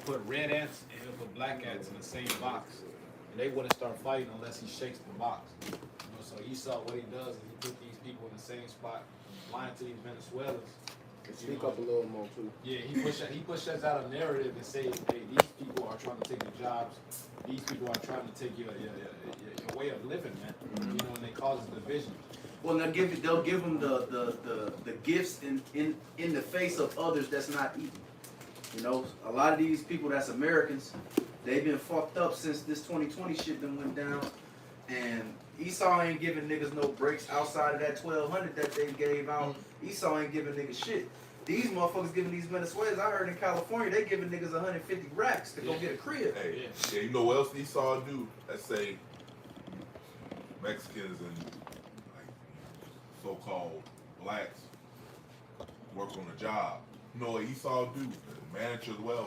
put red ants and he'll put black ants in the same box, and they wouldn't start fighting unless he shakes the box. You know, so Esau, what he does is he put these people in the same spot, lying to these Venezuelans. Speak up a little more too. Yeah, he pushes out a narrative and say, hey, these people are trying to take your jobs. These people are trying to take your way of living, man. You know, and they cause division. Well, they'll give them the gifts in the face of others that's not eating. You know, a lot of these people that's Americans, they've been fucked up since this 2020 shit done went down, and Esau ain't giving niggas no breaks outside of that 1,200 that they gave out. Esau ain't giving niggas shit. These motherfuckers giving these Venezuelans, I heard in California, they giving niggas 150 racks to go get a crib. Hey, yeah, you know what else Esau do? Let's say Mexicans and like so-called blacks work on a job. You know what Esau do? The manager as well,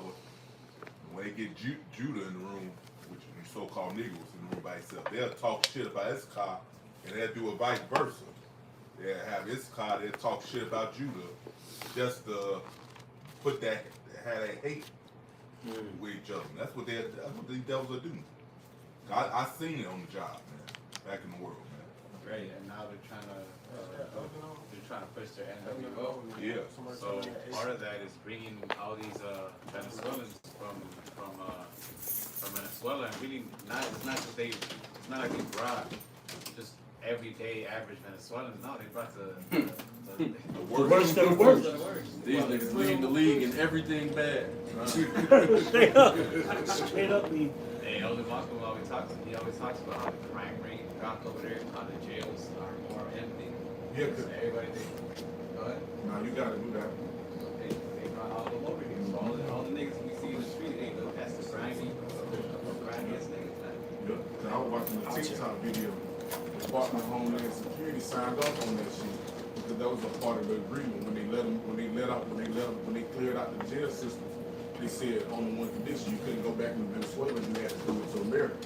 but when they get Judah in the room, which are so-called Negroes in the room by itself, they'll talk shit about Issachar, and they'll do it vice versa. They'll have Issachar, they'll talk shit about Judah, just to put that, have that hate with each other. That's what these devils are doing. I seen it on the job, man, back in the world, man. Right, and now they're trying to push their NWO. Yeah. So part of that is bringing all these Venezuelans from Venezuela, and really it's not like they brought just everyday average Venezuelans. No, they brought the worst of the worst. These niggas lead the league in everything bad. Straight up. Straight up. Hey, Elder Malcolm always talks about how the crime rate dropped over there, how the jails are more empty. Yeah, So everybody go ahead. now you gotta do that. They brought all of them over here. So all the niggas we see in the street, hey, look, that's the grimiest niggas, man. Yeah, I was watching a TikTok video. The Department of Homeland Security signed off on that shit because that was a part of the agreement when they cleared out the jail system. They said on the one condition you couldn't go back to Venezuela, you had to do it to America.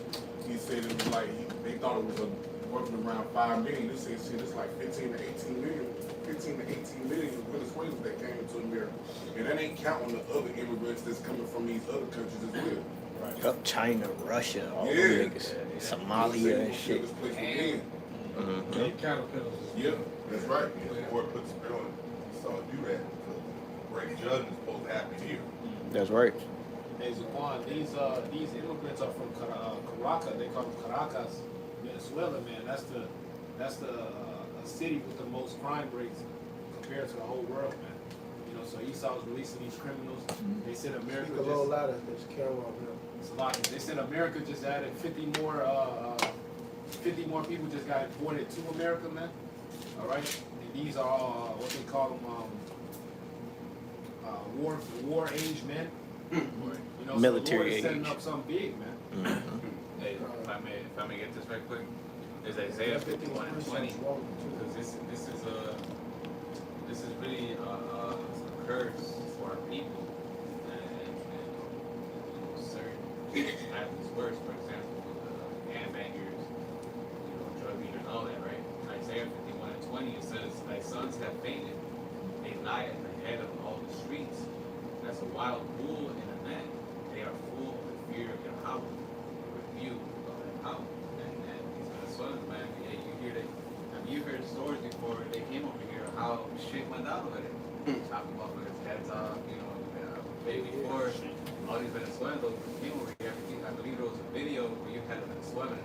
He said it was like they thought it was working around 5 million. They said shit, it's like 15 to 18 million Venezuelans that came into America, and that ain't counting the other immigrants that's coming from these other countries as well. Right. Up China, Russia, all them niggas. Somalia and shit. Caterpillars. Yeah, that's right. The court puts it on. So do that because great judgment is supposed to happen here. That's right. Hey, Zaquan, these immigrants are from Caracas. They call them Caracas, Venezuela, man. That's the city with the most crime rates compared to the whole world, man. You know, so Esau's releasing these criminals. They said America Speak a little louder. There's a camera on here. it's a lot. They said America just added 50 more people just got imported to America, man. All right, and these are all what they call them war age men. You know, Military so the Lord is setting age. up something big, man. Hey, if I may get this right quick, there's Isaiah 51 and 20, because this is really a curse for our people, and certain happens worse. For example, with handbangers, drug dealers, and all that, right? Isaiah 51 and 20, it says, "Thy sons have fainted; they lie at the head of all the streets. As a wild bull in a net, they are full of the fear of Yahweh, the rebuke of their power." And these Venezuelans, man, yeah, you hear that. Have you heard stories before they came over here how shit went down over there? Chopping motherfuckers' heads off, way before all these Venezuelans came over here. I believe there was a video where you had a Venezuelan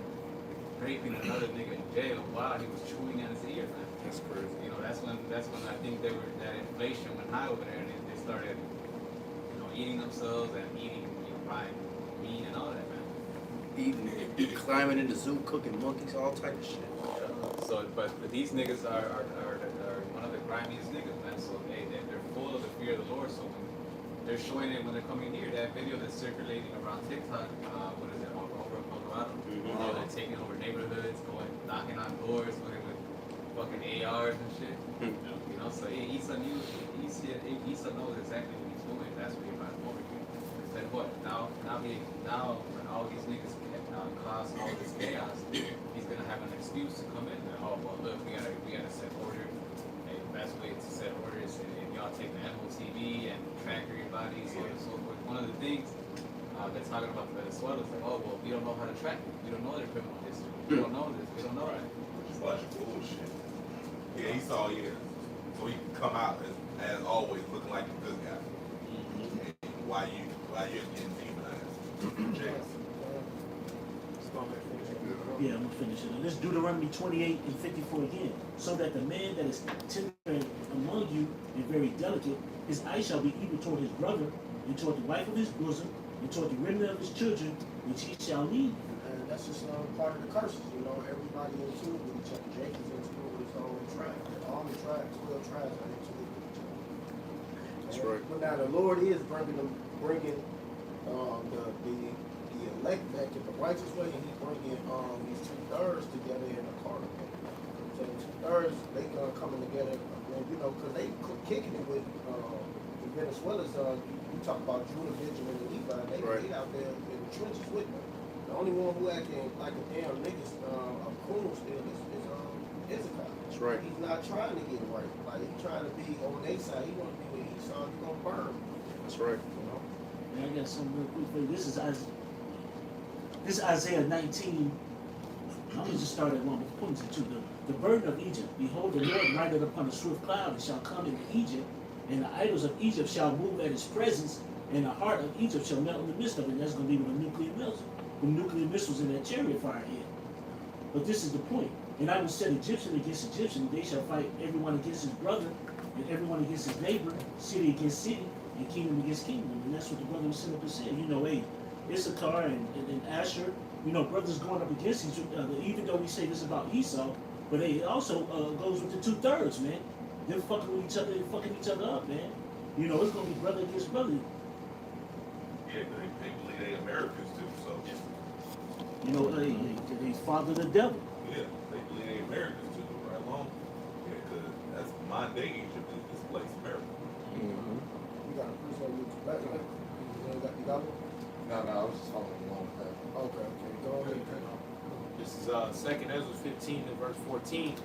raping another nigga in jail while he was chewing in his ear, man. That's crazy. That's when I think that inflation went high over there, and they started eating themselves and eating buying meat and all that, man. Eating it, climbing in the zoo, cooking monkeys, all type of shit. So, but these niggas are one of the grimiest niggas, man. So they're full of the fear of the Lord. So when they're showing it when they're coming here, that video that's circulating around TikTok, what is it, over in Colorado? They're taking over neighborhoods, knocking on doors, with fucking ARs and shit. So Issa knows exactly what he's doing. That's what he brought him over here. Then what? Now when all these niggas cause all this chaos, he's gonna have an excuse to come in. Oh well, look, we gotta set order. Hey, the best way to set order is if y'all take the MOTV and track everybody, so on and so forth. One of the things they're talking about the Venezuelans, like, oh, well, we don't know how to track it. We don't know their criminal history. We don't know this. We don't know that. Just a bunch of bullshit. Yeah, he saw, yeah. So he can come out as always looking like a good guy. And why you getting demonized? James. Yeah, I'm gonna finish it. Let's Deuteronomy 28 and 54 again. So that the man that is tender among you and very delicate, his eye shall be evil toward his brother, and toward the wife of his bosom, and toward the remnant of his children, which he shall lead. And that's just part of the curses, you know. Everybody in tune with each other. Jacob is in tune with his own tribe. All the tribes, 12 tribes are in tune with each other. That's right. But now the Lord is bringing the elect back in the righteous way, and He's bringing these 2/3 together in a carnal way. So the 2/3 they coming together, and you know, because they kicking it with the Venezuelans. You talk about Judah, Benjamin, and Levi. They out there in the trenches with them. The only one who acting like a damn nigga, a coon still is Issachar. That's right. He's not trying to get it right. Like he's trying to be on their side. He want to be with Esau. He's gonna burn. That's right. You know. And I got something real quick for you. This is Isaiah 19. I'm gonna just start at 1, but point to 2. The burden of Egypt. Behold, the Lord rideth upon a swift cloud, and shall come into Egypt, and the idols of Egypt shall move at his presence, and the heart of Egypt shall melt in the midst of it. And that's gonna be when the nuclear missiles in that chariot fire hit. But this is the point. And I will set Egyptian against Egyptian, they shall fight everyone against his brother, and everyone against his neighbor, city against city, and kingdom against kingdom. And that's what the brother was sitting up and said. You know, hey, Issachar and Asher, you know, brothers going up against each other, even though we say this about Esau, but it also goes with the 2/3, man. They're fucking with each other, they're fucking each other up, man. You know, it's gonna be brother against brother. Yeah, they believe they Americans too, so. You know, they father the devil. Yeah, they believe they Americans too, right along. Yeah, because that's my day Egypt is displaced America. Mm-hmm. You got a priest on you. You got one? No, I was just following along with that. Okay. Go ahead. This is 2nd Ezra 15 and verse 14.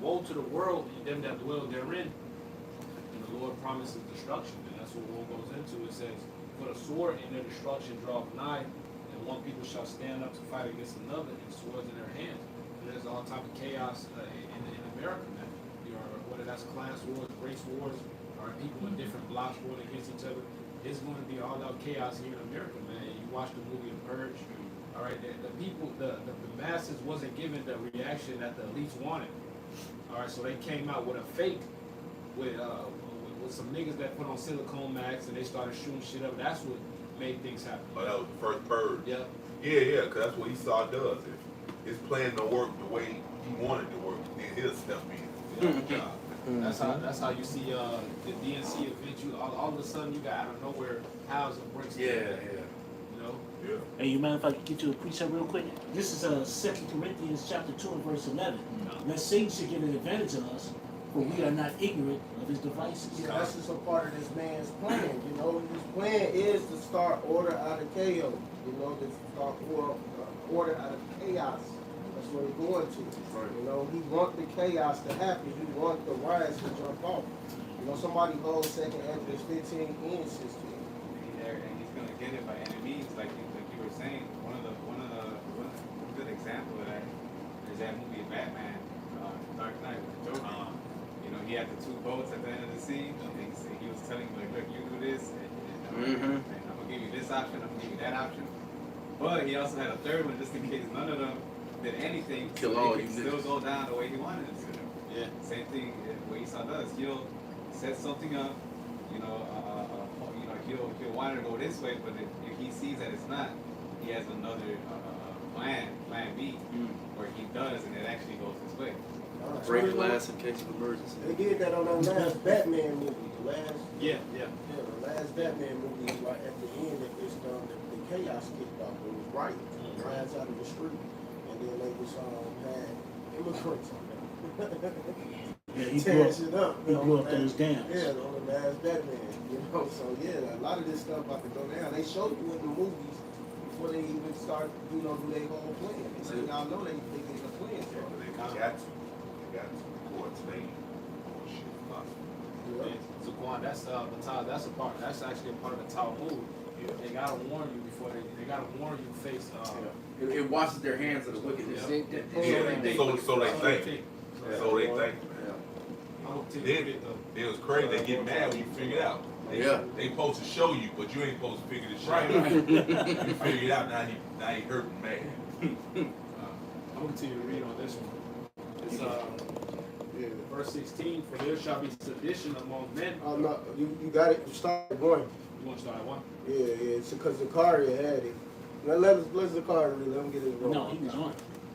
Woe to the world and them that dwell therein. And the Lord promises destruction. And that's what one goes into. It says, for the sword in their destruction draweth nigh, and one people shall stand up to fight against another, and swords in their hands. And there's all type of chaos in America, man. You know, whether that's class wars, race wars, or people in different blocks warring against each other. It's going to be all out chaos here in America, man. You watch the movie The Purge. All right, the people, the masses wasn't given the reaction that the elites wanted. All right, so they came out with a fake, with some niggas that put on silicone masks and they started shooting shit up. That's what made things happen. Oh, that was the first purge. Yeah. Yeah, because that's what Esau does. If his plan don't work the way he wanted to work, then he'll step in. And do the job. That's how you see the DNC event. You all of a sudden you got out of nowhere houses and bricks. Yeah. You know. Yeah. Hey, you mind if I get you a precept real quick? This is 2 Corinthians chapter 2 and verse 11. Lest Satan should get an advantage of us, for we are not ignorant of his devices. Yeah, that's just a part of this man's plan. You know, his plan is to start order out of chaos. You know, to start order out of chaos. That's what he's going to. You know, he want the chaos to happen. He want the riots to jump off. You know, somebody holds 2nd Ezra 15 and 16. And he's gonna get it by any means, like you were saying. One good example of that is that movie Batman, Dark Knight with the Joker. You know, he had the 2 boats at the end of the scene, and he was telling him, like, look, you do this, and I'm gonna give you this option, I'm gonna give you that option. But he also had a 3rd one, just in case none of them did anything, Kill so all it you could still niggas. go down the way he wanted it to. Yeah. Same thing what Esau does. He'll set something up, you know, he'll want it to go this way, but if he sees that it's not, he has another plan B, where he does and it actually goes his way. Break glass in case of emergency. They did that on that last Batman movie. The last Batman movie, right at the end, the chaos kicked off. It was right. Riots out of the street, and then they was had immigrants on there. Yeah, he tearing shit up. He blew up those dams. Yeah, on the last Batman. You know, so yeah, a lot of this stuff about to go down. They showed you in the movies before they even start, do their whole plan. They say, y'all know they get a plan. Yeah, but they got to. They got to. Courts made shit possible. So Quan, that's a part. That's actually a part of the Talmud. They gotta warn you before they gotta warn you face. It washes their hands of the wickedness. So they think. So they think. It was crazy. They get mad when you figure it out. They supposed to show you, but you ain't supposed to figure this shit out. You figure it out, now he hurting mad. I'm gonna continue to read on this one. It's verse 16. For there shall be sedition among men. No, you got it. You started going. You want to start at one? Yeah. It's because Zakaria had it. Now let Zakaria read. Let him get it wrong. No, he was on.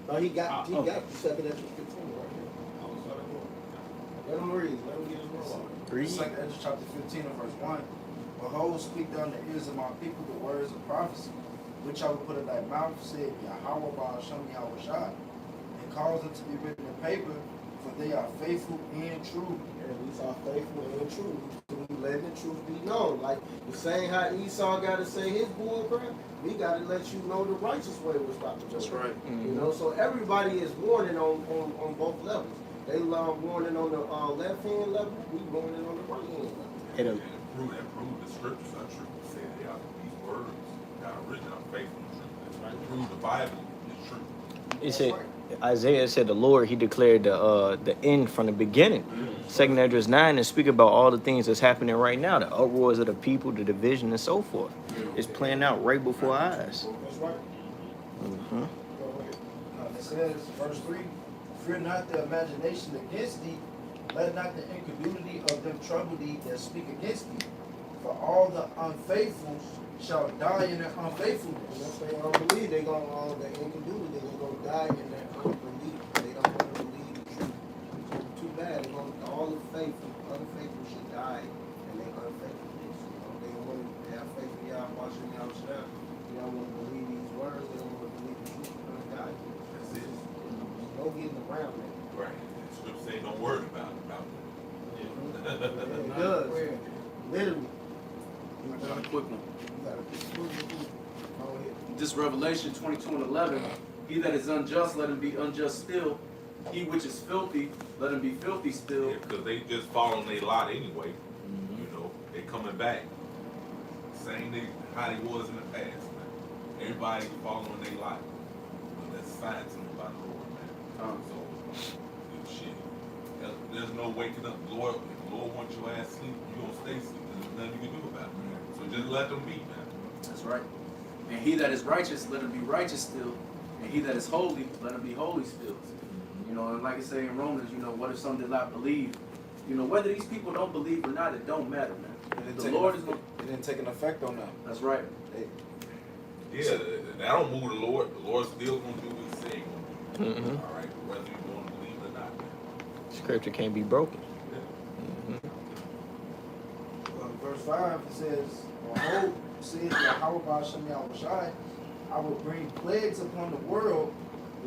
No, he got the okay. second at 15 right here. I was starting at one. Let him read. Let him get his wrong. Read. Second Ezra chapter 15 and verse 1. Behold, speak down the ears of my people the words of prophecy, which I will put in thy mouth, said Yahweh Ba'ashem Yahweh Shai, and cause it to be written in paper, for they are faithful and true. And these are faithful and true. So we let the truth be known. Like the same how Esau got to say his bull crap, we got to let you know the righteous way was about to go. That's right. You know, so everybody is warning on both levels. They love warning on the left hand level, we warning on the right hand level. It'll Prove the scriptures are true. Say they are these words that are written are faithful and true. That's right. Prove the Bible is true. It said Isaiah said the Lord he declared the end from the beginning. Second Esdras 9 and speak about all the things that's happening right now, the uproars of the people, the division and so forth. It's playing out right before our eyes. That's right. Mm-hmm. It says, verse 3, fear not the imagination against thee, let not the incredulity of them trouble thee that speak against thee. For all the unfaithful shall die in their unfaithfulness. Unless they don't believe, they gonna the incredulity, they gonna die in their unbelief. They don't want to believe the truth. So too bad. All the unfaithful should die in their unfaithfulness. You know, they don't want to have faith in Yahweh, watching Yahweh Shai. They don't want to believe these words. They don't want to believe the truth. They're gonna die. That's it. There's no getting around that. Right. The scripture say don't worry about it. Yeah, it does. Literally. I got a quick one. You gotta go ahead. This Revelation 22:11. He that is unjust, let him be unjust still. He which is filthy, let him be filthy still. Yeah, because they just following their lot anyway. You know, they coming back. Same how they was in the past, man. Everybody following their lot. But that's assigned to them by the Lord, man. So, shit. There's no waking up. Lord, if the Lord wants your ass sleep, you gonna stay asleep. There's nothing you can do about it, man. So just let them be, man. That's right. And he that is righteous, let him be righteous still. And he that is holy, let him be holy still. You know, and like I say in Romans, you know, what if some did not believe? You know, whether these people don't believe or not, it don't matter, man. The Lord is going It didn't take an effect on them. That's right. Yeah, that don't move the Lord. The Lord's still gonna do what He said He gonna do. All right, whether you want to believe or not, man. Scripture can't be broken. Verse 5, it says, behold, says Yahweh Ba'ashem Yahweh Shai, I will bring plagues upon the world,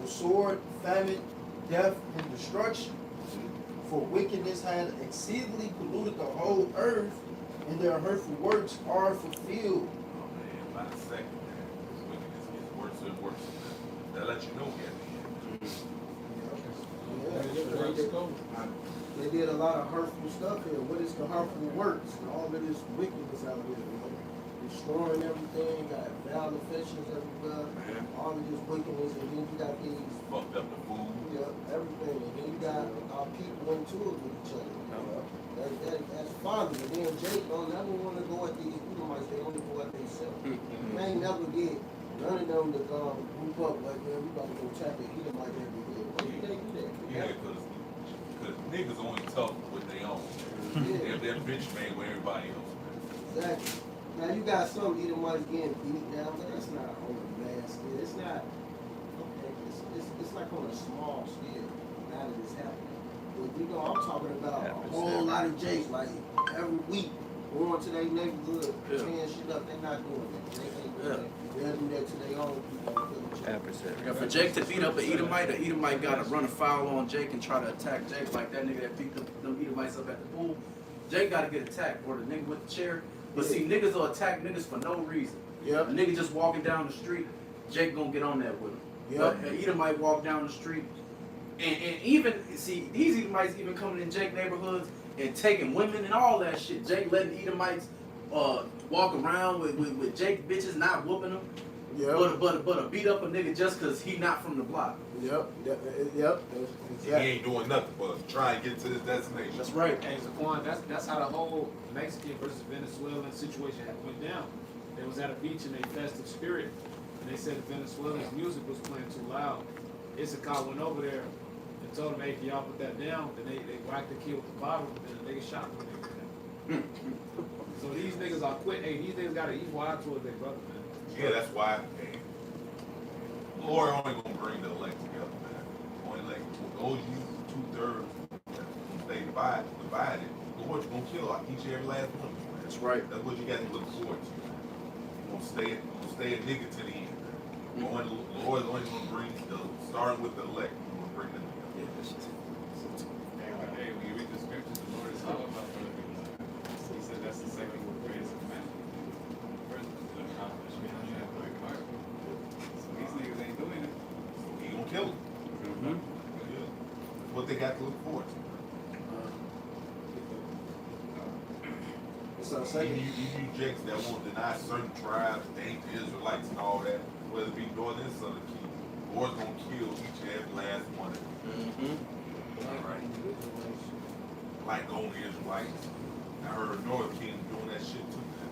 the sword, famine, death, and destruction. For wickedness had exceedingly polluted the whole earth, and their hurtful works are fulfilled. Oh man, by the second, man, this wickedness gets worse and worse. That let you know we at the end. Yeah, they did a lot of hurtful stuff here. What is the hurtful works? And all of this wickedness out here, you know? Destroying everything, got foul affections everywhere, all of this wickedness, and then you got these Fucked up the food. everything, and then you got our people into it with each other. You know? That's father. And then Jake don't never want to go at these Edomites, they only go at themselves. They ain't never get none of them to group up like, man, we about to go attack the Edomite every day. Why do they do that? Yeah, because niggas only tough with their own. They're that bitch man with everybody else, man. Exactly. Now you got some Edomites getting beat down, but that's not on a mass scale. It's not. Okay, it's like on a small scale. Now that it's happening, but you know I'm talking about a whole lot of Jakes like every week going to their neighborhood, tearing shit up. They're not doing that. They ain't doing that. They'll do that to their own people. Yeah, for Jake to beat up an Edomite got to run a foul on Jake and try to attack Jake like that nigga that beat them Edomites up at the pool. Jake got to get attacked, or the nigga with the chair. But see, niggas will attack niggas for no reason. Yep. A nigga just walking down the street, Jake gonna get on that with him. Yep. But an Edomite walk down the street, and even, see, these Edomites even coming in Jake neighborhoods and taking women and all that shit. Jake letting Edomites walk around with Jake bitches not whooping them. Yep. But beat up a nigga just cause he not from the block. Yep. Yep. He Exactly. ain't doing nothing but try and get to this destination. That's right. Hey, Zaquan, that's how the whole Mexican versus Venezuelan situation went down. They was at a beach in a festive spirit, and they said the Venezuelans' music was playing too loud. Issachar went over there and told them, hey, can y'all put that down? Then they whacked the kid with the bottle, and the nigga shot the nigga. So these niggas are quit. Hey, these niggas got an evil eye towards their brother, man. Yeah, that's why. Hey, Lord only gonna bring the elect together, man. Only like those you 2/3 they divided. Lord's gonna kill each and every last one of you, man. That's right. That's what you got to look forward to, man. You gonna stay a nigga to the end. Man. Lord's only gonna bring starting with the elect. He's gonna bring them together. Hey, when you read the scriptures, the Lord is all about brotherly love. He said that's the second greatest commandment. First is to accomplish me on that like heart. So these niggas ain't doing it. He gonna kill them. Mm-hmm. Yeah. That's what they got to look forward to. So You second, jakes that won't deny certain tribes, they ain't Israelites and all that, whether it be northern and southern kingdom. Lord's gonna kill each and every last one of them. Mm-hmm. Alright. Like on the Israelites. I heard Northern Kingdom doing that shit too, man.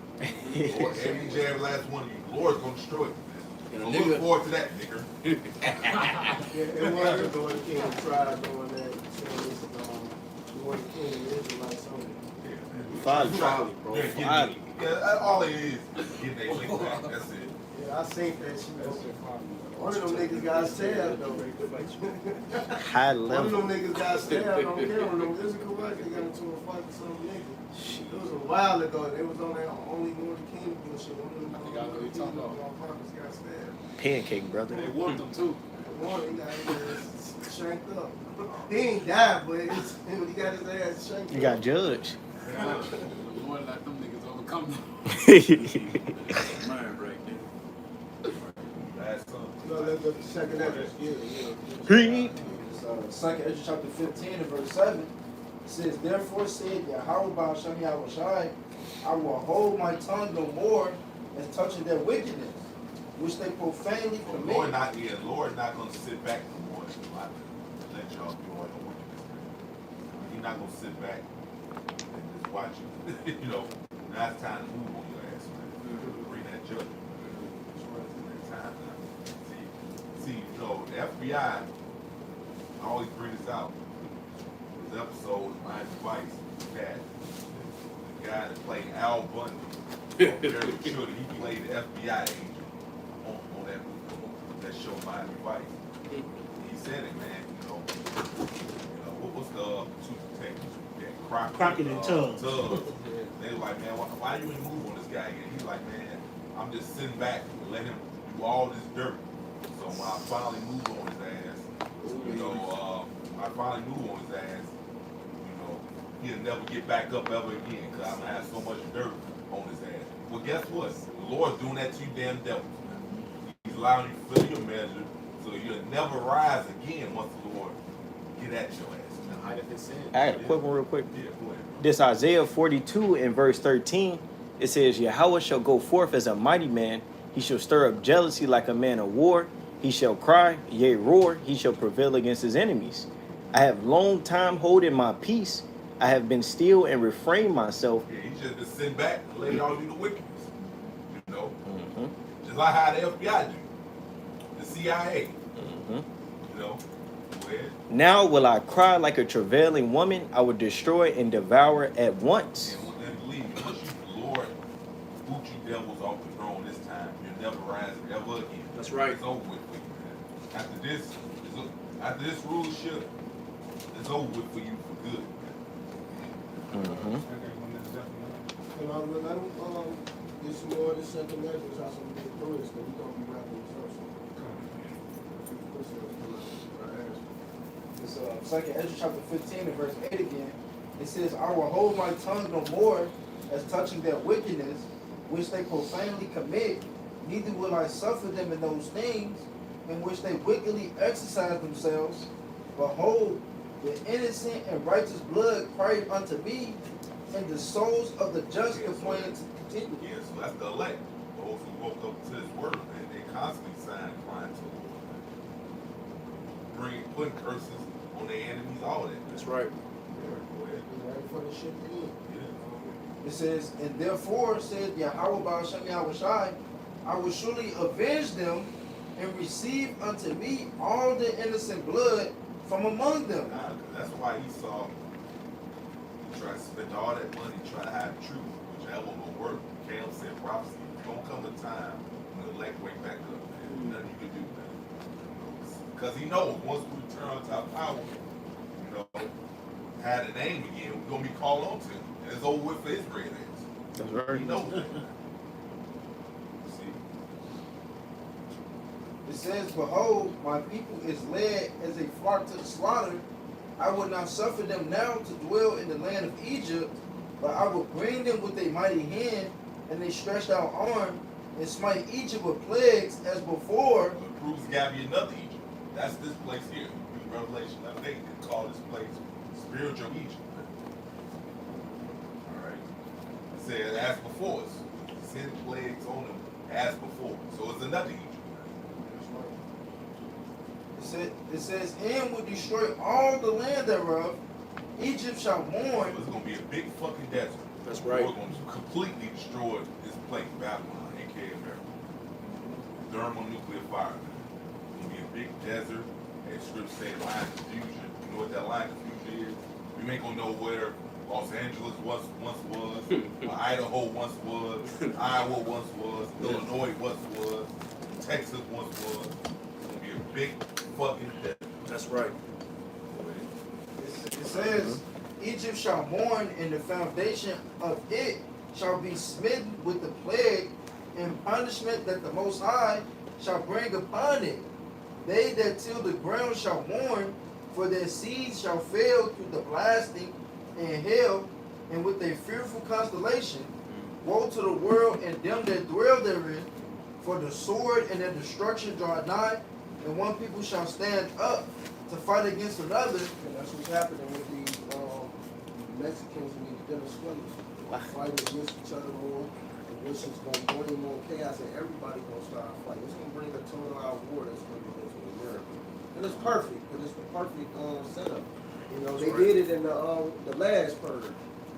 Lord, each and every last one of you, Lord's gonna destroy you, man. And a So look nigga- forward to that, nigga. Yeah, it was the Northern Kingdom tribe doing that. Saying this Northern Kingdom Israelites only. Yeah, man. Folly, bro. Yeah, get Folly. me. Yeah, that's all it is. Get that link back. That's it. Yeah, I seen that shit. One of them niggas got stabbed though. High One of level. them niggas got stabbed on camera. No, this is correct. They got into a fight with some nigga. It was a while ago. They was on that only Northern Kingdom bullshit. One of them think I know what you're talking about. motherfuckers got stabbed. Pancake, brother. They whooped them too. One, he got his ass shanked up. He ain't died, but he got his ass shanked up. You got judged. The Lord let them niggas overcome them. Mind right there. Last son. No, that's the second address. Yeah. Read. Second Ezra chapter 15 and verse 7 it says, therefore said Yahweh Ba'ashem Yahushai, I will hold my tongue no more as touching their wickedness, which they profanely commit. Lord not gonna sit back no more and let y'all do all the wickedness. He's not gonna sit back and just watch you. You know, now it's time to move on your ass, man. Bring that judgment. It's time now. See, you know, the FBI, I always bring this out. This episode is my advice that the guy that played Al Bundy, very mature, he played the FBI agent on that show, My Advice. He said it, man. You know, what's the two detectives? Yeah, Crockett and Tubbs. They were like, man, why you ain't move on this guy again? He's like, man, I'm just sitting back and let him do all this dirt. So when I finally move on his ass, he'll never get back up ever again because I'm gonna have so much dirt on his ass. Well, guess what? The Lord's doing that to you damn devils, man. He's allowing you to fill your measure so you'll never rise again once the Lord get at your ass. The height of his sin. I got a quick one real quick. Yeah, go ahead. This Isaiah 42 in verse 13, it says, Yahweh shall go forth as a mighty man. He shall stir up jealousy like a man of war. He shall cry, yea, roar. He shall prevail against his enemies. I have long time holding my peace. I have been still and refrained myself. Yeah, he just been sitting back and let y'all do the wickedness. You know? Mm-hmm. Just like how the FBI do. The CIA. Mm-hmm. You know? Go ahead. Now will I cry like a travailing woman. I will destroy and devour at once. And believe me, once you, Lord, boot you devils off the throne this time, you'll never rise ever again. That's right. It's over with for you, man. After this rulership, it's over with for you for good. Mm-hmm. And I'm gonna let him get some more of this second measures how some get through this, because we're gonna be wrapping this up soon. It's second Ezra chapter 15 and verse 8 again. It says, I will hold my tongue no more as touching their wickedness, which they profanely commit, neither will I suffer them in those things in which they wickedly exercise themselves. Behold, the innocent and righteous blood cried unto me, and the souls of the just complained continue. Yeah, so that's the elect. Those who woke up to his word, man. They constantly sign crying to the Lord, man. Putting curses on their enemies, all that. That's right. Yeah, go ahead. Be ready for the shit to end. Yeah. It says, and therefore said Yahweh Ba'ashem Yahushai, I will surely avenge them and receive unto me all the innocent blood from among them. Nah, 'cause that's why Esau tried to spend all that money trying to hide the truth, which that won't gonna work. Cam said prophecy, there's gonna come a time when the elect wake back up, man. Nothing you can do, man. Because he knows once we return to our power, had a name again, we're gonna be called on to him. And it's over with for his great ass. That's right. He knows that. See? It says, behold, my people is led as a flock to the slaughter. I will not suffer them now to dwell in the land of Egypt, but I will bring them with a mighty hand and a stretched out arm, and smite Egypt with plagues as before. But it proves gotta be another Egypt. That's this place here. Read Revelation 11:8. They call this place spiritual Egypt. Alright. It said as before us. Send plagues on them as before. So it's another Egypt. It says, and will destroy all the land thereof. Egypt shall So mourn. it's gonna be a big fucking desert. That's right. We're gonna completely destroy this place, Babylon, aka America. Thermonuclear fire. It's gonna be a big desert. And scripts say line confusion. You know what that line confusion is? You ain't gonna know where Los Angeles once was, or Idaho once was, Iowa once was, Illinois once was, Texas once was. It's gonna be a big fucking desert. That's right. It says, Egypt shall mourn, and the foundation of it shall be smitten with the plague and punishment that the Most High shall bring upon it. They that till the ground shall mourn, for their seeds shall fail through the blasting and hail, and with a fearful constellation. Woe to the world and them that dwell therein, for the sword and their destruction draw nigh, and one people shall stand up to fight against another. And that's what's happening with these Mexicans and these Venezuelans. Fighting against each other more, and which is going to bring more chaos, and everybody going to start fighting. It's going to bring a total out war that's going to go to America. And it's perfect, because it's the perfect setup. You know, they did it in the last purge.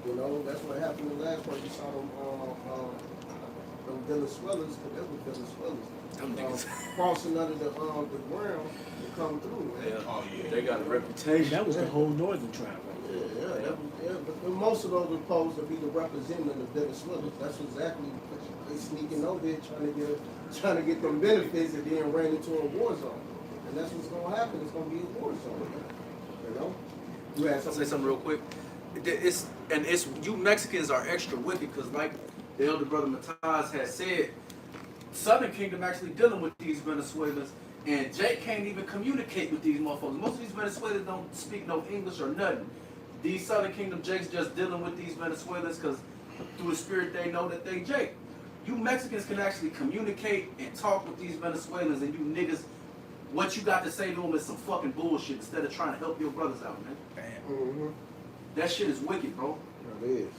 You know, that's what happened in the last purge. You saw them Venezuelans, because they were Venezuelans. Crossing under the ground to come through. Man. Yeah. Oh yeah. They got a reputation. That was the whole northern tribe right there. But most of those were supposed to be the representative of Venezuela. That's exactly they sneaking over there trying to get them benefits and then ran into a war zone. And that's what's gonna happen. It's gonna be a war zone. You know? You had I'll say something real quick. It's you Mexicans are extra wicked because, like the elder brother Mataz has said, Southern Kingdom actually dealing with these Venezuelans, and Jake can't even communicate with these motherfuckers. Most of these Venezuelans don't speak no English or nothing. These Southern Kingdom Jakes just dealing with these Venezuelans because through the spirit they know that they Jake. You Mexicans can actually communicate and talk with these Venezuelans, and you niggas, what you got to say to them is some fucking bullshit instead of trying to help your brothers out, man. Mm-hmm. That shit is wicked, bro. It is.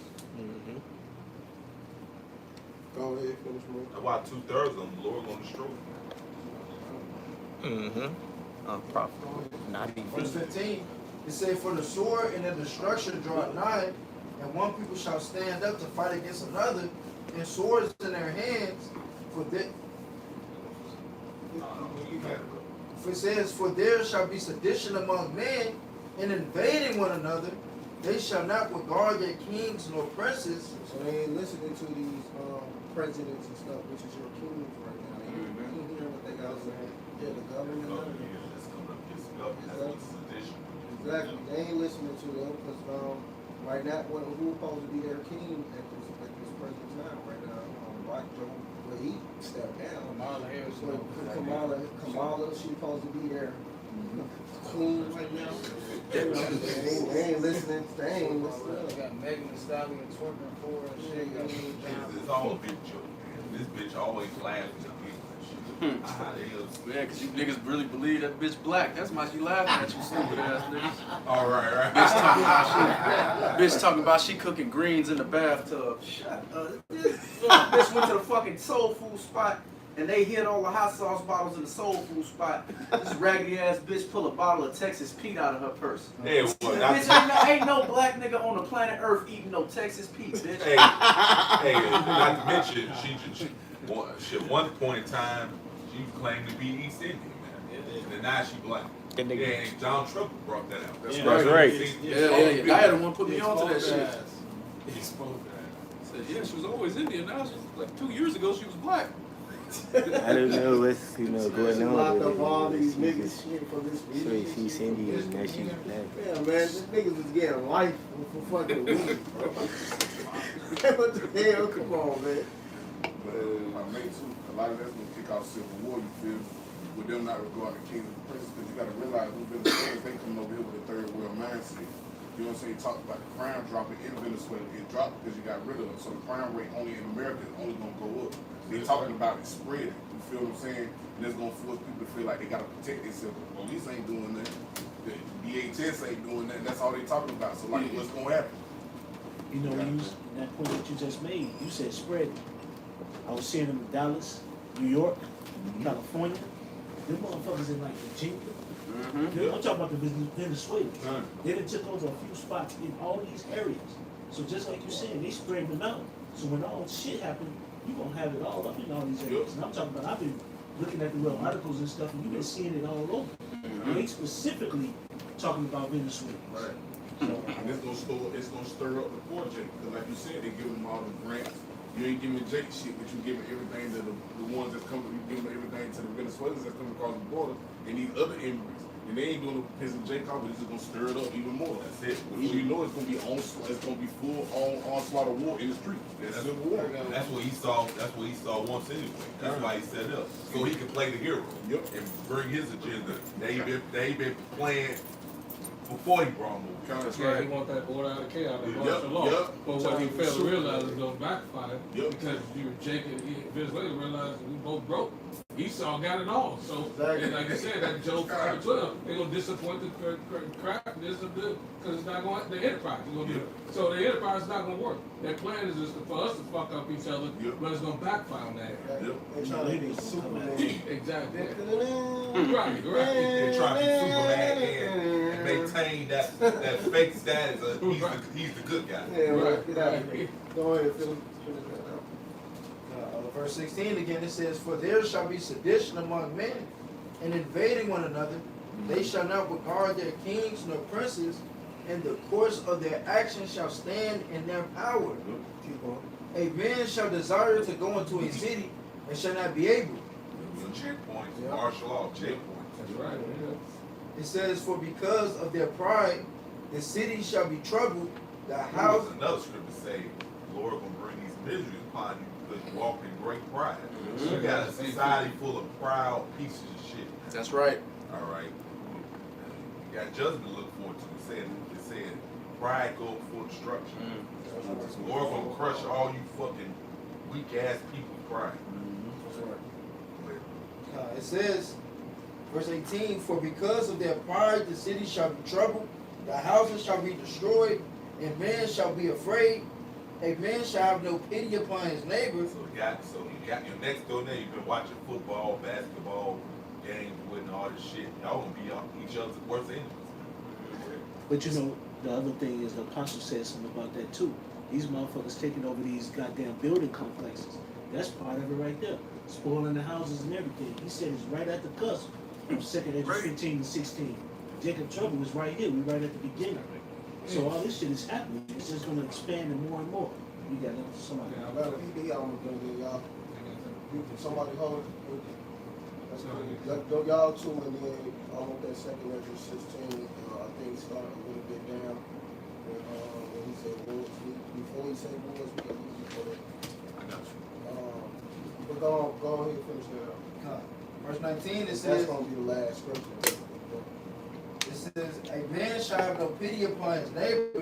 Go ahead, finish more. That's why 2/3 of them, the Lord gonna destroy them. Prophet. Not Verse even. 15, it says, for the sword and the destruction draw nigh, and one people shall stand up to fight against another, and swords in their hands, it says, for there shall be sedition among men, and invading one another, they shall not regard their kings nor princes. So they ain't listening to these presidents and stuff, which is your kings right now. You ain't hearing what they got saying. Yeah, the government. Oh yeah, that's coming up against the government. That's what's sedition. Exactly. They ain't listening to them because right now, who's supposed to be their king at this present time right now? Rock Joe, well, he stepped down. Kamala Harris. Kamala, she's supposed to be their queen right now. They ain't listening. They ain't listening. Got Megan Thee Stallion twerking for her and shit. Got It's all a big joke, man. This bitch always laughing at people and shit. Man, cause you niggas really believe that bitch black. That's why she laughing at you stupid ass niggas. All right. Bitch talking about she cooking greens in the bathtub. Shut up. Bitch went to the fucking soul food spot and they hid all the hot sauce bottles in the soul food spot. This raggedy ass bitch pull a bottle of Texas Pete out of her purse. Hey, well, Bitch, ain't no black nigga on the planet Earth eating no Texas Pete, bitch. hey, not to mention, she at one point in time, she claimed to be East Indian, man. And now she black. That nigga- Yeah, and John Trump brought that out. That's That's right. Yeah. I had the one put me onto that shit. He exposed that. Said, yeah, she was always Indian. Now she's like 2 years ago she was black. I don't know what's going She on. locked with up all it. these niggas shit for this So video. she's Indian, now she's black. Yeah, man, these niggas was getting life for fucking weed, bro. What the hell? Come on, man. But my mate too, a lot of that's gonna kick off civil war, you feel me? With them not regarding the kings and princes, because you gotta realize who Venezuelans, they coming over here with a third world mindset. You know what I'm saying? Talk about the crime dropping in Venezuela. It dropped because you got rid of it. So the crime rate only in America is only gonna go up. They talking about it spreading. You feel what I'm saying? And it's gonna force people to feel like they gotta protect themselves. The police ain't doing that. The DHS ain't doing that. That's all they talking about. So like, what's gonna happen? You know, when you, that point that you just made, you said spread. I was seeing them in Dallas, New York, California. Them motherfuckers in like Virginia. I'm talking about the Venezuelans. They done took over a few spots in all these areas. So just like you said, they spread them out. So when all shit happened, you gonna have it all up in all these areas. And I'm talking about, I've been looking at the real articles and stuff, and you've been seeing it all over. They specifically talking about Venezuela. Right. So, And it's gonna stir up the poor Jake. Because like you said, they give them all the grants. You ain't giving Jake shit, but you giving everything to the ones that's coming, you giving everything to the Venezuelans that's coming across the border and these other immigrants. And they ain't doing no pissing Jake off, but it's just gonna stir it up even more. That's it. Before you know it's gonna be full onslaught of war in the street. That's civil war. That's what he saw. That's what he saw once anyway. That's why he set up so he could play the hero. Yep. And bring his agenda. They been playing before he brought him over. That's Yeah, he right. want that order out of chaos, that Yep, martial law. yep. But what he failed to realize is gonna backfire. Yep. Because you Jake and Venezuela realized we both broke. Esau got it all. So, Exactly. and like I said, that Job 5:12, they're gonna disappoint the craftiness of the, because it's not going the enterprise. It's gonna be, so the enterprise is not gonna work. Their plan is just for us to fuck up each other, Yep. but it's gonna backfire on that. Yep. They trying to be Superman. Exactly. Right, Right. They're trying to be Superman and maintain that fake status of he's the good guy. Yeah, right. Right. Get out of here. Go ahead, finish that out. Verse 16 again, it says, "For there shall be sedition among men, and invading one another. They shall not regard their kings nor princes, and the course of their actions shall stand in their power. Keep going. A man shall desire to go into a city, and shall not be able." Checkpoints, Yeah. martial law, checkpoints. That's right. Yeah. It says, "For because of their pride, the city shall be troubled, the house." There's another scripture say, the Lord gonna bring these miseries upon you because you walk in great pride. You got a society full of proud pieces of shit. That's right. All right. You got judgment to look forward to. It said, pride go before destruction. The Lord gonna crush all you fucking weak ass people with pride. That's right. It says, verse 18, "For because of their pride the city shall be troubled, the houses shall be destroyed, and man shall be afraid. A man shall have no pity upon his neighbor." So you got your next door neighbor. You've been watching football, basketball games with and all this shit. Y'all gonna be on each other's worst enemies. but you know, the other thing is the apostle said something about that too. These motherfuckers taking over these goddamn building complexes. That's part of it right there. Spoiling the houses and everything. He said it's right at the cusp of 2nd Ezra 15 and 16. Jacob trouble is right here. We're right at the beginning. So all this shit is happening. It's just gonna expand and more and more. You got somebody. I got a PD on the thing, y'all. Somebody hold it. That's good. Y'all two, and then almost that 2nd Ezra 16, I think started a little bit down. When he said wars, before he said wars, we got easy for that. I got you. But go ahead and finish that up. Verse 19, it That's says, gonna be the last scripture. it says, "A man shall have no pity upon his neighbor,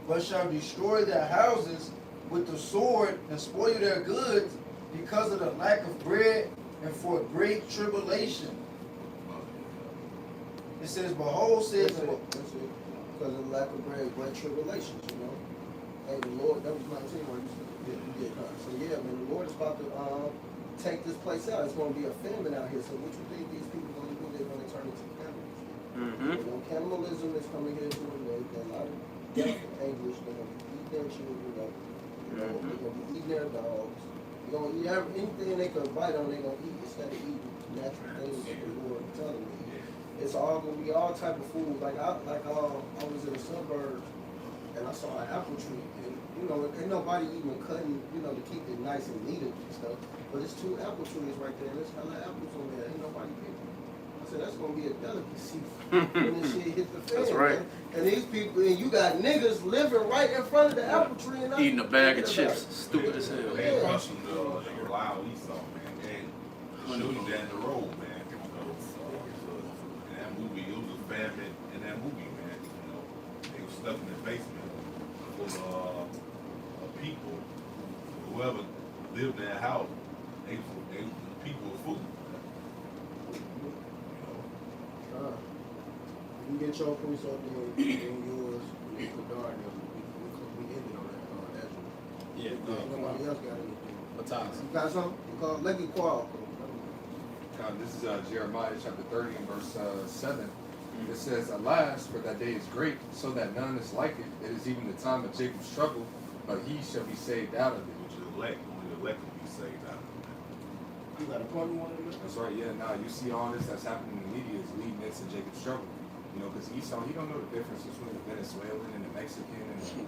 but shall destroy their houses with the sword and spoil their goods because of the lack of bread and for great tribulation." It says, "Behold, says That's it. That's it. Because of the lack of bread, great tribulations, you know. Hey, the Lord, that was 19 where you said. Yeah. So yeah, man, the Lord is about to take this place out. It's going to be a famine out here. So what you think these people going to do? They're going to turn into cannibals. Mm-hmm. You know, cannibalism is coming here to an end. There's a lot of death and anguish. They're going to be eating their children up. You know, they're going to be eating their dogs. They're going to eat anything they can bite on. They're going to eat instead of eating natural things that the Lord is telling me. It's all going to be all type of food. Like I was in the suburbs and I saw an apple tree, and you know, ain't nobody even cutting, you know, to keep it nice and neat and stuff. But it's 2 apple trees right there, and there's hella apples on there. Ain't nobody picking. I said that's gonna be a delicacy when this shit hit the fan. That's right. Man. And these people, and you got niggas living right in front of the apple tree, and Eating a bag of chips, stupid as hell. They want you to rely on Esau, man. And show you down the road, man. You know, in that movie, it was a famine in that movie, man. You know, they were stuck in the basement full of people. Whoever lived in that house, they people with food. You know. You get your police up there and yours, and you put Dart in. We ended on that. Ezra. Yeah, Nobody else got anything. Matas. You got something? Let me call. This is Jeremiah chapter 30 and verse 7. It says, "Alas, for that day is great, so that none is like it. It is even the time of Jacob's trouble, but he shall be saved out of it." Which is elect, only the elect will be saved out of it. You got a point you want to make? That's right, yeah. Now you see all this that's happening in the media is leading into Jacob's trouble. You know, because Esau, he don't know the difference between the Venezuelan and the Mexican and the,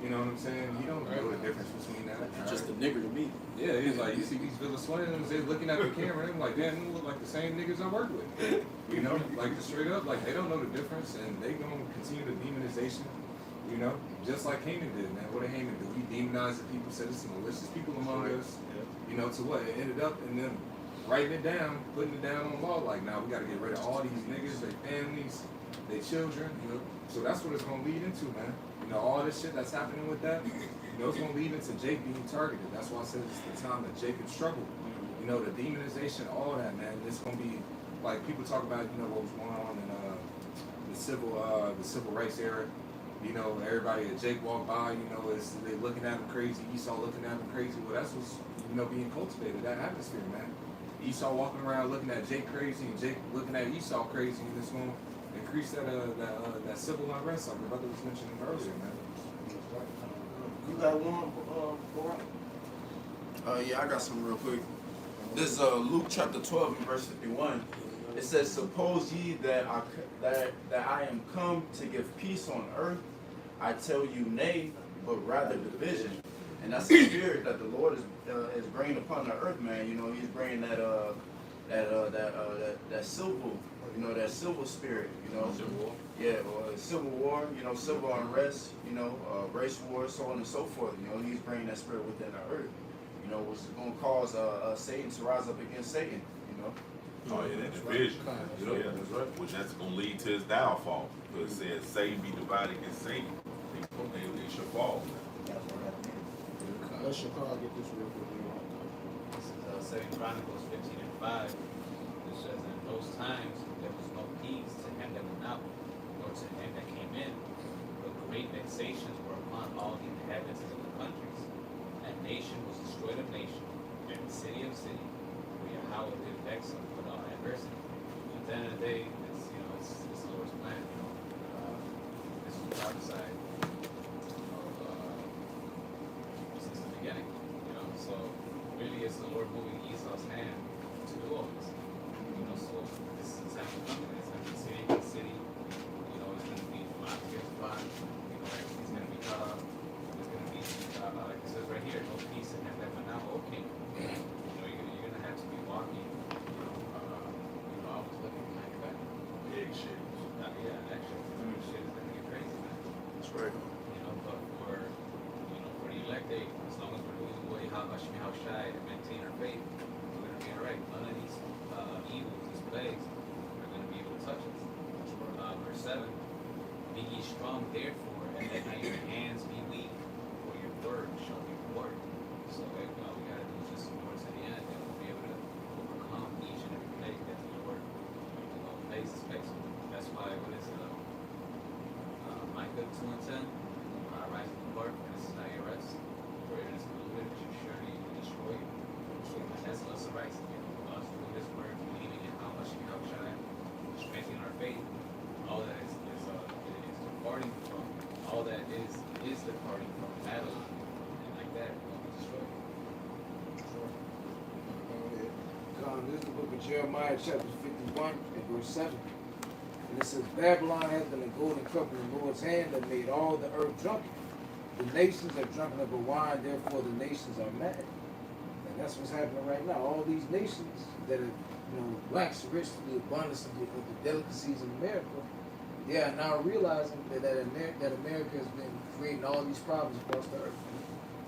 you know what I'm saying? He don't know the difference between that. Just a nigger to me. Yeah, he's like, you see these Venezuelans, they're looking at the camera, and I'm like, damn, they look like the same niggas I work with. You know, like straight up, like they don't know the difference, and they gonna continue the demonization, you know, just like Haman did, man. What did Haman do? He demonized the people, said it's some malicious people among us, you know, to what? It ended up in them writing it down, putting it down on law, like, now we gotta get rid of all these niggas, their families, their children, you know. So that's what it's gonna lead into, man. You know, all this shit that's happening with that, you know, it's gonna lead into Jake being targeted. That's why I said it's the time that Jacob struggled. You know, the demonization, all that, man. It's gonna be like people talk about, you know, what was going on in the civil rights era. You know, everybody that Jake walked by, you know, they looking at him crazy. Esau looking at him crazy. Well, that's what's, you know, being cultivated, that atmosphere, man. Esau walking around looking at Jake crazy, and Jake looking at Esau crazy, and it's gonna increase that civil unrest like the brother was mentioning earlier, man. You got one for Yeah, I got some real quick. This is Luke chapter 12 and verse 51. It says, "Suppose ye that I am come to give peace on earth? I tell you, nay, but rather division." And that's the spirit that the Lord is bringing upon the earth, man. You know, He's bringing that civil, you know, that civil spirit, you know. Civil war. Yeah, or civil war, you know, civil unrest, you know, race war, so on and so forth. You know, He's bringing that spirit within the earth. You know, which is going to cause Satan to rise up against Satan. You know. Oh yeah, that division. Yeah, that's right. Which that's gonna lead to his downfall. Because it says Satan be divided against Satan. They should fall. Let's Chicago get this real quick. This is 2 Chronicles 15 and 5. It says, "In those times there was no peace to him that went out, nor to him that came in, but great vexations were upon all the inhabitants of the countries. And nation was destroyed of nation, and city of city, where Yahweh did vex them with all adversity." At the end of the day, it's, you know, it's the Lord's plan, you know. This was prophesied, since the beginning, you know. So really, it's the Lord moving Esau's hand to do all this. You know, so this is the time of coming. It's going to be city against city. You know, it's going to be flock against flock. You know, it's going to be cut off. It's going to be, like it says right here, no peace in him that went out, O king. You know, you're going to have to be walking, always looking behind your back. Big shit. Yeah, actually, shit is going to get crazy, man. That's right. You know, but for the elect, as long as we're doing the way how shy and maintain our faith, we're going to be all right. None of these evils, these plagues, are going to be able to touch us. Verse 7, "Be ye strong, therefore, and let not your hands be weak, for your word shall be rewarded." So, we got to do is just towards the end, and we'll be able to overcome each and every plague that the Lord faces. That's why, what is it? Micah 2 and 10, "Rise in the Lord, and this is not your rest, for it is polluted is departing from Babylon. And like that, we're going to be destroyed. This is the book of Jeremiah, chapter 51, and verse 7. And it says, Babylon has been a golden cup in the Lord's hand that made all the earth drunken. The nations are drunken of her wine, therefore the nations are mad. And that's what's happening right now. All these nations that are, wax rich to the abundance of the delicacies in America, they are now realizing that America has been creating all these problems across the earth.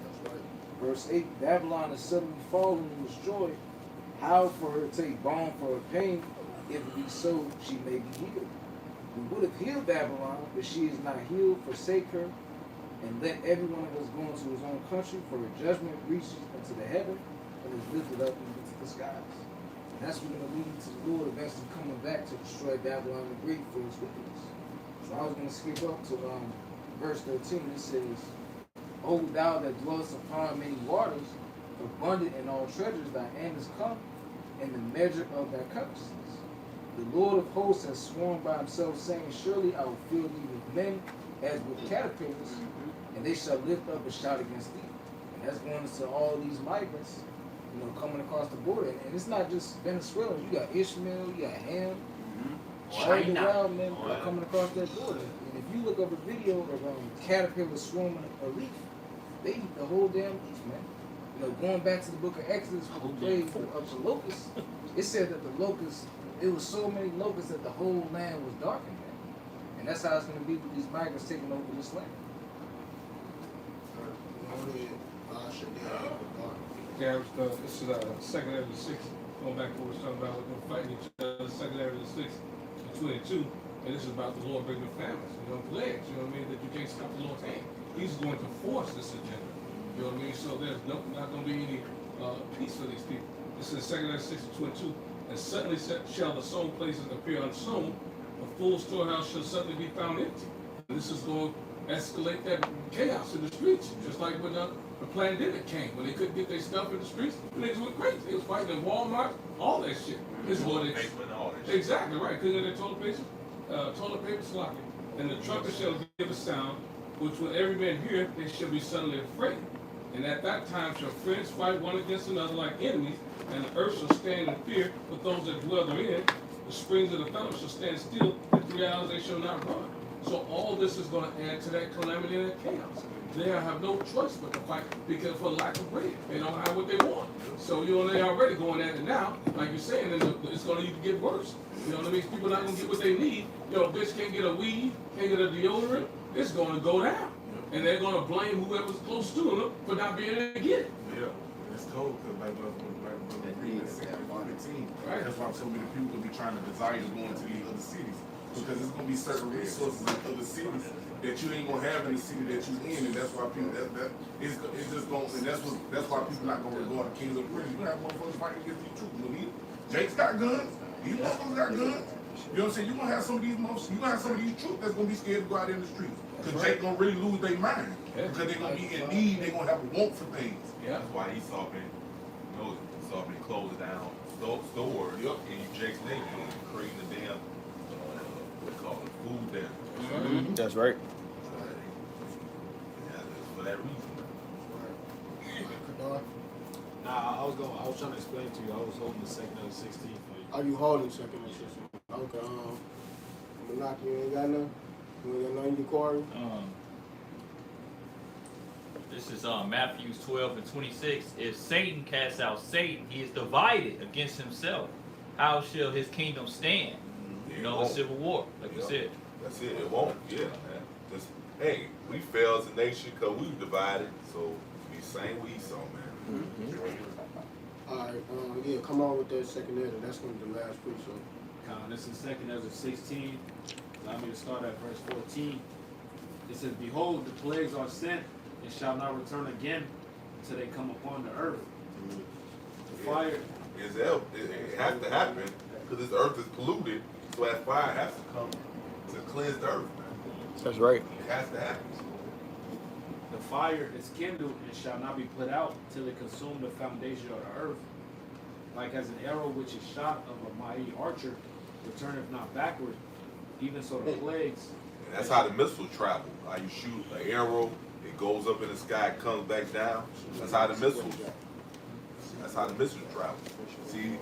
That's right. Verse 8, Babylon is suddenly fallen and destroyed. How for her take balm for her pain? If it be so, she may be healed. We would have healed Babylon, but she is not healed. Forsake her, and let every one of us go into his own country, for her judgment reaches into the heaven and is lifted up even to the skies. And that's what's going to lead to the Lord eventually coming back to destroy Babylon the Great for its wickedness. So I was going to skip up to verse 13. It says, O thou that dwellest upon many waters, abundant in all treasures, thy end is come, and the measure of thy covetousness. The Lord of hosts has sworn by himself, saying, surely I will fill thee with men as with caterpillars, and they shall lift up a shout against thee. And that's going to all these migrants, coming across the border. And it's not just Venezuelans. You got Ishmael, you got Ham, all the wild men are coming across that border. And if you look up a video of caterpillars swarming a leaf, they eat the whole damn leaf, man. Going back to the book of Exodus with the plague of the locusts, it said that the locusts, it was so many locusts that the whole land was darkened, man. And that's how it's going to be with these migrants taking over this land. Yeah, this is second area of the 6, going back to what we're talking about with them fighting each other, second area of the 6 and 22, and this is about the Lord bringing families, plagues, you know what I mean, that you can't stop the Lord's hand. He's going to force this agenda, you know what I mean, so there's not going to be any peace for these people. This is second area 6 and 22, and suddenly shall the sown places appear unsown, a full storehouse shall suddenly be found empty. And this is going to escalate that chaos in the streets, just like when the pandemic came, when they couldn't get their stuff in the streets, the niggas went crazy. They was fighting in Walmart, all that shit. This is what it is. Exactly right. Couldn't get their toilet paper slocking. And the trumpet shall give a sound, which when every man hear, they shall be suddenly afraid. And at that time shall friends fight one against another like enemies, and the earth shall stand in fear with those that dwell therein. The springs of the fountain shall stand still, in 3 hours they shall not run. So all this is going to add to that calamity and that chaos. They have no choice but to fight because for lack of bread. They don't have what they want. So, they're already going at it now. Like you're saying, and it's going to even get worse. You know what I mean? People not going to get what they need. A bitch can't get a weed, can't get a deodorant. It's going to go down. And they're going to blame whoever's close to them for not being able to get it. Yeah, it's cold because like reading 15, right? That's why so many people will be trying to desire to go into these other cities. Because there's going to be certain resources in other cities that you ain't gonna have in the city that you in, and that's why people it's just going, and that's why people not gonna go to Kings of the Prison. You have motherfuckers fighting against these troops. Jake's got guns. These motherfuckers got guns. You know what I'm saying? You gonna have some of these motherfuckers. You gonna have some of these troops that's gonna be scared to go out in the streets because Jake gonna really lose their mind because they're gonna be in need. They're gonna have a want for things. Yeah, that's why Esau been closing down stores in Jake's name and creating the damn what they call it, food there. Mm-hmm. That's right. For that reason. Nah, I was trying to explain to you. I was holding the second of the 16 for you. Are you holding second of the 16? Okay, Monopoly, you ain't got none? You ain't got none in your quarry? This is Matthew 12 and 26. If Satan casts out Satan, he is divided against himself. How shall his kingdom stand? The civil war, like you said. That's it. It won't. Yeah, man. Just, hey, we fell as a nation because we were divided. So we same with Esau, man. Mm-hmm. All right. Yeah, come on with that second edit. That's going to be the last piece. So. This is second Ezra 16. Allow me to start at verse 14. It says, "Behold, the plagues are sent, and shall not return again until they come upon the earth." The fire. It has to happen because this earth is polluted. So that fire has to come to cleanse the earth, man. That's right. It has to happen. The fire is kindled and shall not be put out till it consume the foundation of the earth. Like as an arrow which is shot of a mighty archer, returneth not backward, even so the plagues. And that's how the missiles travel. How you shoot an arrow It goes up in the sky, comes back down. That's how the missiles. That's how the missiles travel. See,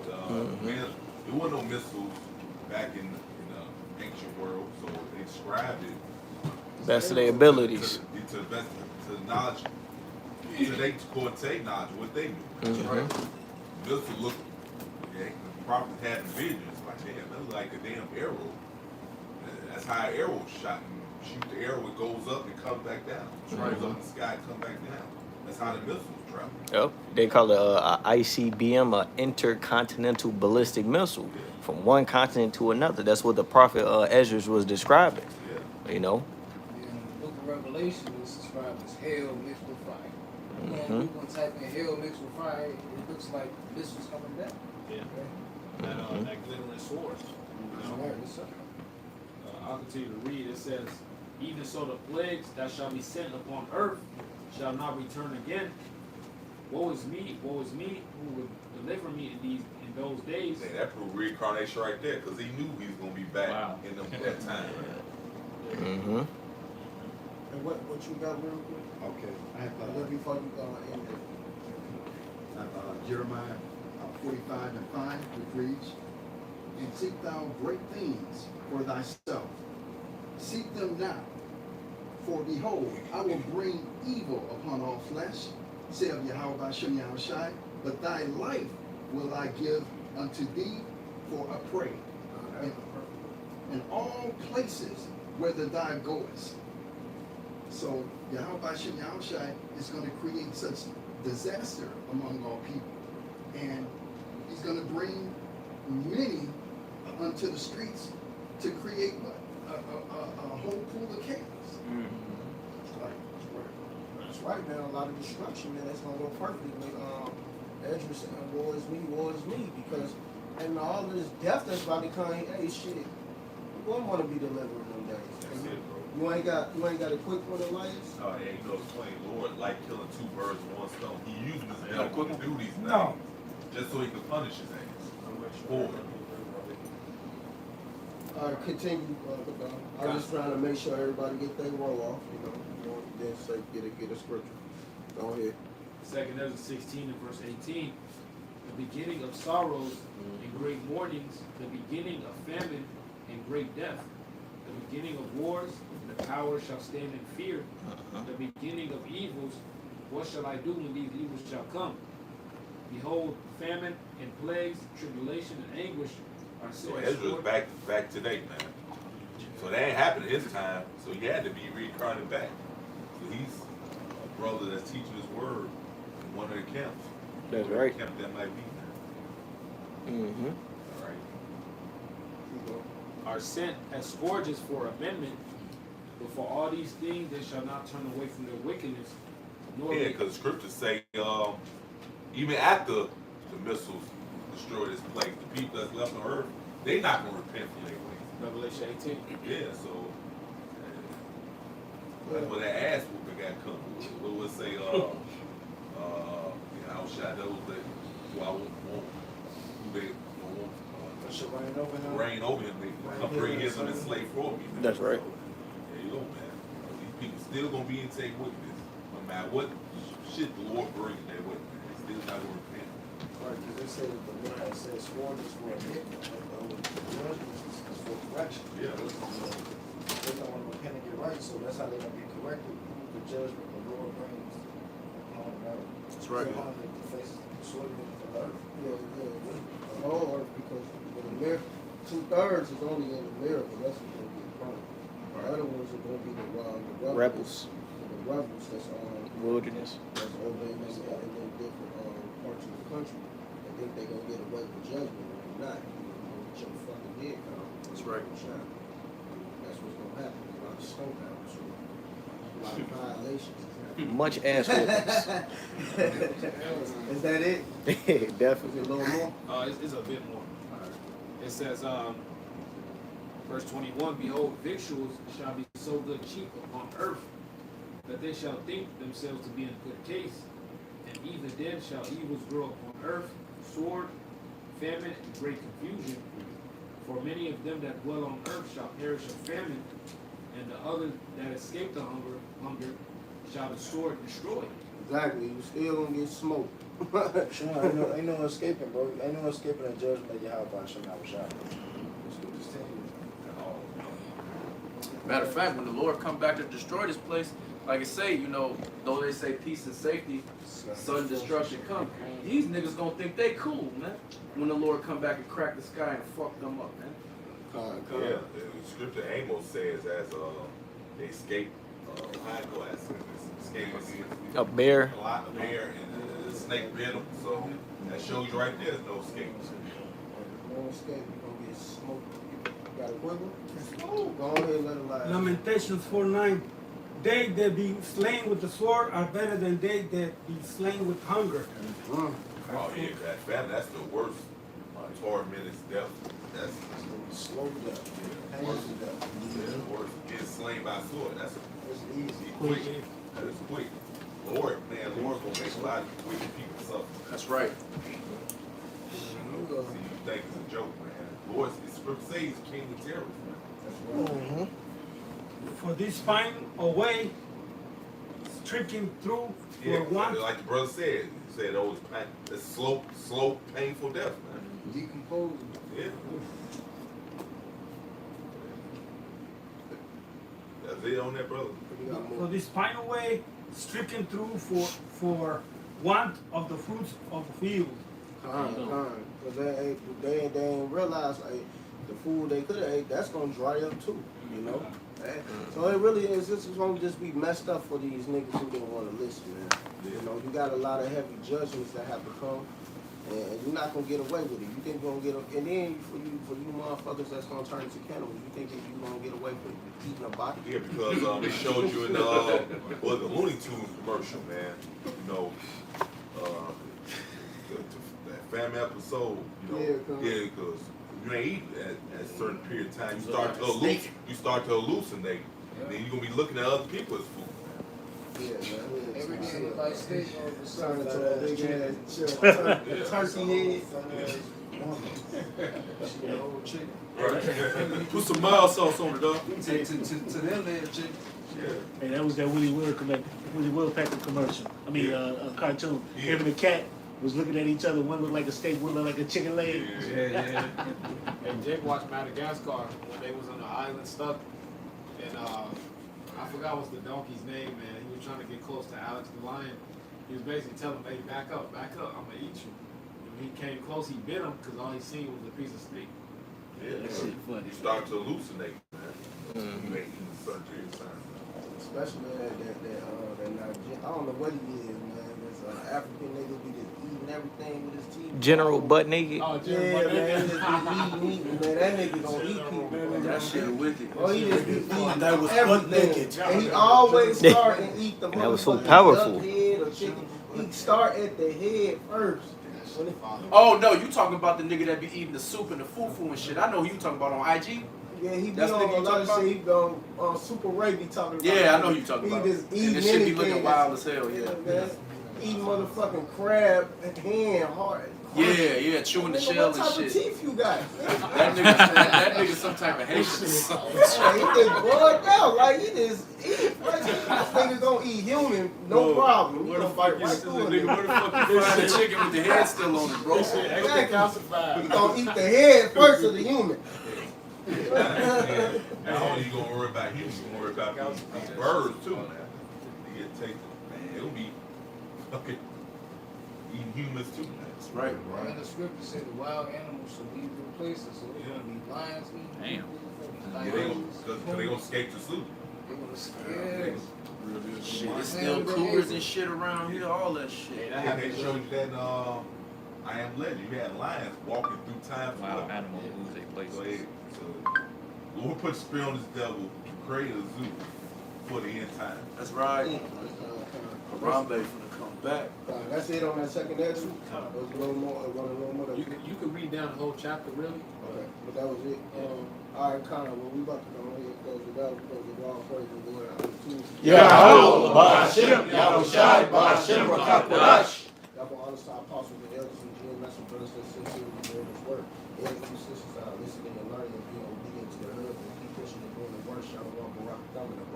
man, there wasn't no missiles back in the ancient world, so they described it Best of their abilities. to the best to the knowledge. So they couldn't take knowledge what they knew. That's right. Missile look, yeah, the prophet had the visions like damn, that was like a damn arrow. That's how an arrow shot. You shoot the arrow, it goes up, it comes back down. It goes up in the sky, it comes back down. That's how the missiles travel. Yep. They call it a ICBM, a intercontinental ballistic missile, from one continent to another. That's what the prophet Ezra was describing. Yeah. You know. In the book of Revelation, it's described as hell mixed with fire. And Mhm. you can type in hell mixed with fire, it looks like missiles coming down. Yeah. That glittering swords. You know? Right, yes, sir. I'll continue to read. It says, even so the plagues that shall be sent upon earth shall not return again. Woe is me, who will deliver me in those days. Hey, that proved reincarnation right there, because he knew he was gonna be back in that time. Mm-hmm. And what you got real quick? Okay, I have A little before you end it. Jeremiah 45:5, which reads, "And seek thou great things for thyself. Seek them now. For behold, I will bring evil upon all flesh, saith Yahweh Bashem Yahushai, but thy life will I give unto thee for a prey. In all places whither thou goest." So Yahweh Bashem Yahushai is going to create such disaster among all people. And he's going to bring many unto the streets to create what? A whole pool of chaos. That's right, man. A lot of destruction, man. That's gonna go perfectly with Ezra saying, "War is me," because and all this death that's about to come, hey, shit, you wouldn't want to be delivered in them days. That's it, bro. You ain't got a quick one, Elias. Oh, yeah, you know it's funny. Lord like killing two birds with one stone. He used his devil to do these things just so he could punish his ass. For it. Continue. I'm just trying to make sure everybody get their roll off. You know, then say get a scripture. Go ahead. 2 Ezra 16 and verse 18. The beginning of sorrows and great mournings, the beginning of famine and great death, the beginning of wars, the power shall stand in fear, the beginning of evils, what shall I do when these evils shall come? Behold, famine and plagues, tribulation and anguish are So set Ezra's back today, man. So that ain't happened in his time, so he had to be reincarnated back. So he's a brother that's teaching his word in one of the camps. That's Whatever right. camp that might be. Mm-hmm. All right. are sent as scourges for amendment, but for all these things they shall not turn away from their wickedness, nor Yeah, because the scriptures say, even after the missiles destroy this place, the people that's left on earth, they not going to repent from their ways. Revelation 18. Yeah, so that's where that ass whooping got come. What would say, how shall those that who I won't who they won't reign over him, they come bring his and slave for me. Man. That's right. So, there you go, man. These people still gonna be in take witness, no matter what shit the Lord brings their way. They still not gonna repent. Right, because they say that the one that says scourges for amendment, the judgment is for correction. Yeah. They don't want to repent and get right, so that's how they're gonna be corrected. The judgment the Lord brings upon the earth. That's right. Upon the face of the soil of the earth. Yeah, the whole earth, because the mirror, 2/3 is only in the mirror, the rest is gonna be burned. The other ones are gonna be the Rebels. The rebels that's Wilderness. that's over in different parts of the country. They think they're gonna get away with judgment, and they're not. You're gonna get your fucking head cut off. That's right. That's what's gonna happen. A lot of snow powers, a lot of violations. Much ass whoopings. Is that it? Definitely. Is it a little more? It's a bit more. It says, verse 21, behold, victuals shall be so good cheap upon earth, that they shall think themselves to be in good case, and even then shall evils grow upon earth, sword, famine, and great confusion. For many of them that dwell on earth shall perish of famine, and the others that escape the hunger shall the sword destroy. Exactly, you still gonna get smoked. Sure, ain't no escaping, bro. Ain't no escaping the judgment of Yahweh Hashem Yahushua. Just tell you. Matter of fact, when the Lord come back to destroy this place, like I say, you know, though they say peace and safety, sudden destruction come. These niggas gonna think they cool, man. When the Lord come back and crack the sky and fuck them up, man. Yeah, the scripture Amos says as they escape, how it go as escape A bear. a bear and a snake bit them. So that shows you right there, there's no escape. No escape, you gonna get smoked. You got a wiggle? Go ahead and let it lie. Lamentations 4:9. They that be slain with the sword are better than they that be slain with hunger. Oh yeah, that famine, that's the worst. Torment is death. That's slow death. Yeah, worse. Getting slain by sword. That's easy. Quick. That's quick. Lord gonna make a lot of wicked people suffer. That's right. See, you think it's a joke, man. Lord, the scripture says he's king of terrorists, man. That's right. For this fine away, stricken through Yeah, for one. like the brother said, he said, oh, it's slow, painful death, man. Decomposing. Yeah. That's it on that, brother. For this fine away, stricken through for want of the fruits of the field. Because they ain't realize like, the food they could have ate, that's going to dry up too, you know? So it really is, this is going to just be messed up for these niggas who didn't want to listen, man. You know, you got a lot of heavy judgments that have to come, and you're not going to get away with it. You think you're going to get, and then for you motherfuckers that's going to turn into cannibals, you think that you're going to get away with eating a body? Yeah, because they showed you in the Looney Tunes commercial, man. You know, that family episode. You know, yeah, because you ain't eat at a certain period of time. You start to hallucinate, and then you're gonna be looking at other people as food. Yeah, man. Every day they like steak over Turn into a big ass turkey head. Put some mild sauce on it, dog. To them, they chicken. Hey, that was that Willie Woodpecker commercial. I mean, a cartoon. Him and the cat was looking at each other. One looked like a steak, one looked like a chicken leg. Yeah. And Jake watched Madagascar when they was on the island stuck, and I forgot what's the donkey's name, man. He was trying to get close to Alex the lion. He was basically telling him, "Hey, back up, I'm gonna eat you." When he came close, he bit him because all he seen was a piece of steak. Yeah, that shit funny. You start to hallucinate, man. You ain't eating a certain period of time. Especially that Nigerian, I don't know what he is, man. This African nigga be just eating everything with his teeth. General butt naked. Oh, Yeah, man, he just be eating, man. That nigga gonna eat people, man. That shit wicked. Oh, he just be eating That was butt naked. And he always start and eat the That was so motherfucking powerful. duck head or chicken. He start at the head first. Oh no, you talking about the nigga that be eating the soup and the fufu and shit. I know who you talking about on IG. Yeah, he be That's on the nigga a you lot of talking shit. He go Super Ray be talking about. Yeah, I know who you talking He about. just And eating this shit be anything looking wild as hell, yeah. man. Eating motherfucking crab hand hard. Yeah, chewing the Nigga, shell what and type shit. of teeth you got? That nigga some type of Haitian or something. He just bugged out. Like, he just eat. Like, this nigga gonna eat human, no problem. He Where the gonna bite fuck right you through it. nigga? Where the fuck you find the chicken with the head still on it, bro? Exactly. He gonna eat the head first of the human. Not only you gonna worry about humans, you gonna worry about these birds too, man. They get taken, man. It'll be fucking eating humans too, man. That's right. And the scripture said the wild animals should leave their places, so it's gonna be lions eating. Damn. Yeah, they gonna escape to sleep. Shit, there's still cougars and shit around here, all that shit. Yeah, they showed you that I Am Legend. You had lions walking through time. Wild animals lose their places. So Lord put a spirit on this devil to create a zoo for the end time. That's right. Harambe finna come back. That's it on that second entry. There's a little more. You could read down the whole chapter, really. Okay, but that was it. All right, Connor, well, we about to go ahead and close it out because of all praise the Lord. Yahweh, Ba'ashem, Yahushai, Ba'ashem, Rakakwadash. Y'all gonna honor our apostles and elders and Jews, that's some brothers and sisters who doing this work. And if you sisters are listening and learning and being obedient to their husbands, keep pushing and doing the work, Shalom, Barak, Thumb, and the